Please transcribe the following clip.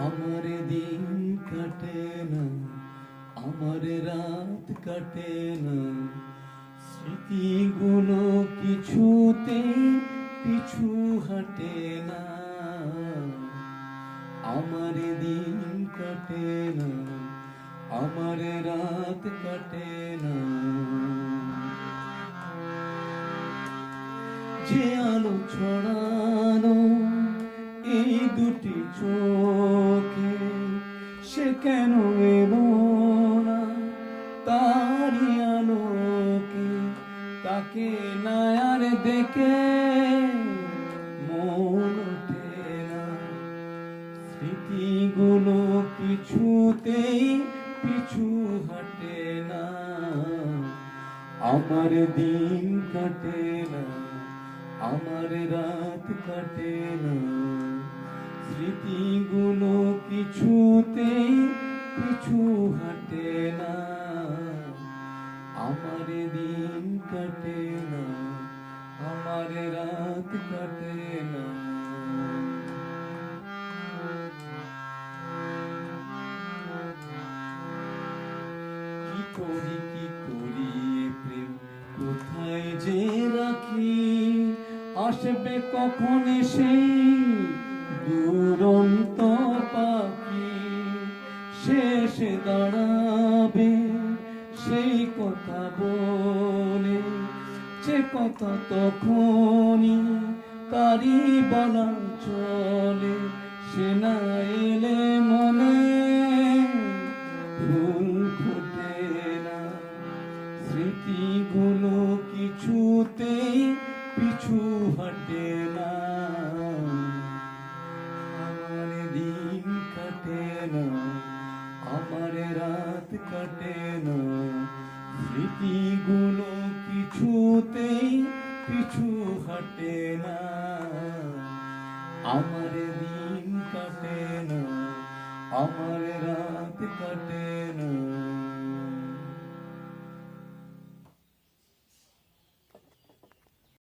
আমার দিন কাটে না, আমার রাত কাটে না, স্মৃতিগুলো কিছুতে পিছু হাঁটে না। আমার দিন কাটে না, আমার রাত কাটে না। যে আলো ছড়ানো এই দুটি চোখে, সে কেন এলো না তারি আলোকে? তাকে না আর দেখে মন ওঠে না, স্মৃতিগুলো কিছুতেই পিছু হাঁটে না। আমার দিন কাটে না, আমার রাত কাটে না, স্মৃতিগুলো কিছুতেই পিছু হাঁটে না। আমার দিন কাটে না, আমার রাত কাটে না। কি করি প্রেম কোথায় যে রাখি, আসবে কখন সেই দুরন্ত পাখি? শেষে দাঁড়াবে সেই কথা বলে, যে কথা তখনই তারি বলা চলে। সে না এলে মনে ফুল ফোটে না, স্মৃতিগুলো কিছুতেই পিছু হাঁটে না। আমার দিন কাটে না, আমার রাত কাটে না, স্মৃতিগুলো কিছুতেই পিছু হাঁটে না। আমার দিন কাটে না, আমার রাত কাটে